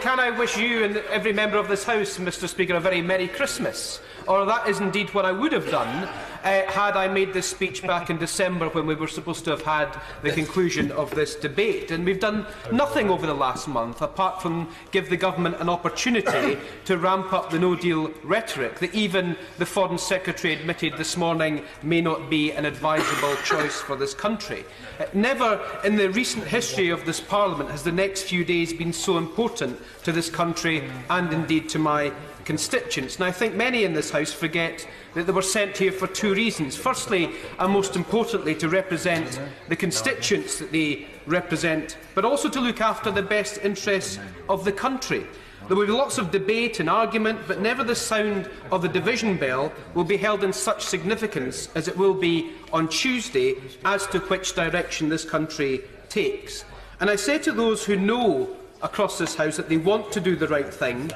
can I wish you and every member of this House, Mr Speaker, a very Merry Christmas? Or that is indeed what I would have done had I made this speech back in December when we were supposed to have had the conclusion of this debate. And we've done nothing over the last month apart from give the government an opportunity to ramp up the no-deal rhetoric that even the Foreign Secretary admitted this morning may not be an advisable choice for this country. Never in the recent history of this Parliament has the next few days been so important to this country and indeed to my constituents. And I think many in this House forget that they were sent here for two reasons. Firstly, and most importantly, to represent the constituents that they represent, but also to look after the best interests of the country. There will be lots of debate and argument, but never the sound of the division bell will be held in such significance as it will be on Tuesday as to which direction this country takes. And I say to those who know across this House that they want to do the right thing,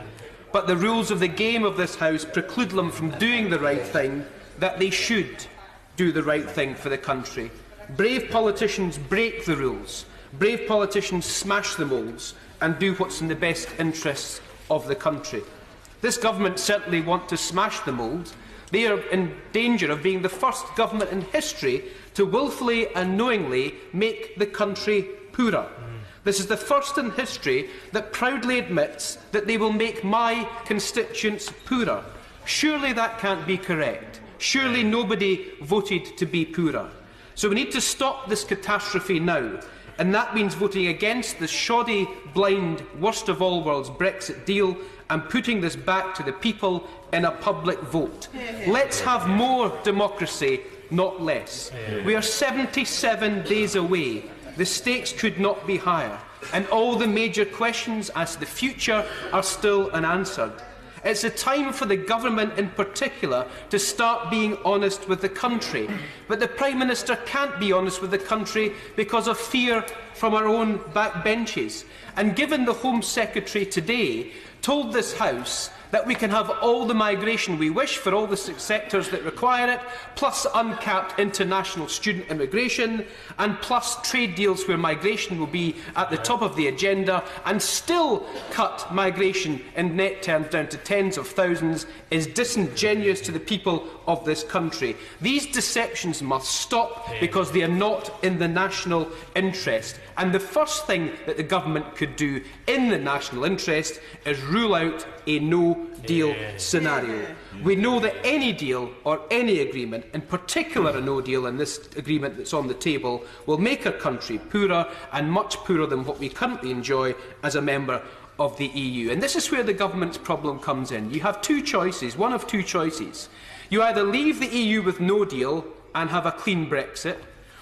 but the rules of the game of this House preclude them from doing the right thing, that they should do the right thing for the country. Brave politicians break the rules. Brave politicians smash the moulds and do what's in the best interests of the country. This government certainly want to smash the mould. They are in danger of being the first government in history to wilfully and knowingly make the country poorer. This is the first in history that proudly admits that they will make my constituents poorer. Surely that can't be correct. Surely nobody voted to be poorer. So we need to stop this catastrophe now, and that means voting against the shoddy, blind, worst of all worlds Brexit deal and putting this back to the people in a public vote. Let's have more democracy, not less. We are 77 days away. The stakes could not be higher, and all the major questions as to the future are still unanswered. It's a time for the government in particular to start being honest with the country. But the Prime Minister can't be honest with the country because of fear from our own backbenches. And given the Home Secretary today told this House that we can have all the migration we wish for all the sectors that require it, plus uncapped international student immigration, and plus trade deals where migration will be at the top of the agenda, and still cut migration in net terms down to tens of thousands, is disingenuous to the people of this country. These deceptions must stop because they are not in the national interest. And the first thing that the government could do in the national interest is rule out a no-deal scenario. We know that any deal or any agreement, in particular a no-deal in this agreement that's on the table, will make our country poorer and much poorer than what we currently enjoy as a member of the EU. And this is where the government's problem comes in. You have two choices, one of two choices. You either leave the EU with no deal and have a clean Brexit,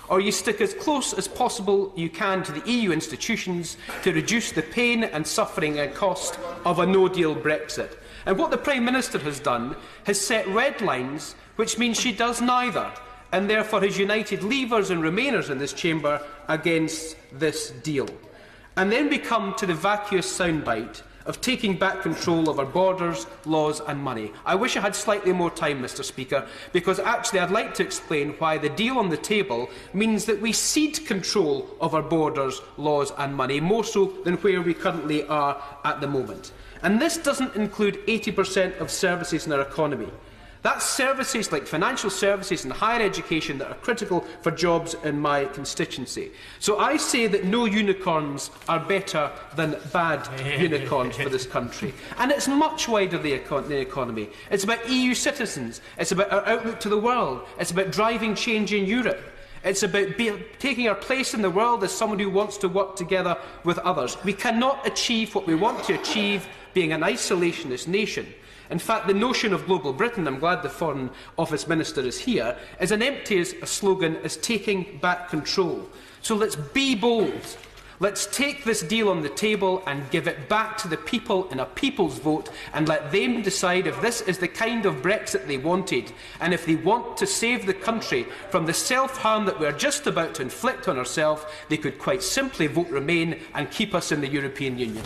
or you stick as close as possible you can to the EU institutions to reduce the pain and suffering and cost of a no-deal Brexit. And what the Prime Minister has done has set red lines, which means she does neither, and therefore has united Leavers and Remainers in this chamber against this deal. And then we come to the vacuous soundbite of taking back control of our borders, laws and money. I wish I had slightly more time, Mr Speaker, because actually I'd like to explain why the deal on the table means that we cede control of our borders, laws and money, more so than where we currently are at the moment. And this doesn't include 80% of services in our economy. That's services like financial services and higher education that are critical for jobs in my constituency. So I say that no unicorns are better than bad unicorns for this country. And it's much wider than the economy. It's about EU citizens. It's about our outlook to the world. It's about driving change in Europe. It's about taking our place in the world as someone who wants to work together with others. We cannot achieve what we want to achieve being an isolationist nation. In fact, the notion of global Britain, I'm glad the Foreign Office Minister is here, is as empty as a slogan as taking back control. So let's be bold. Let's take this deal on the table and give it back to the people in a people's vote and let them decide if this is the kind of Brexit they wanted and if they want to save the country from the self-harm that we are just about to inflict on ourselves, they could quite simply vote Remain and keep us in the European Union.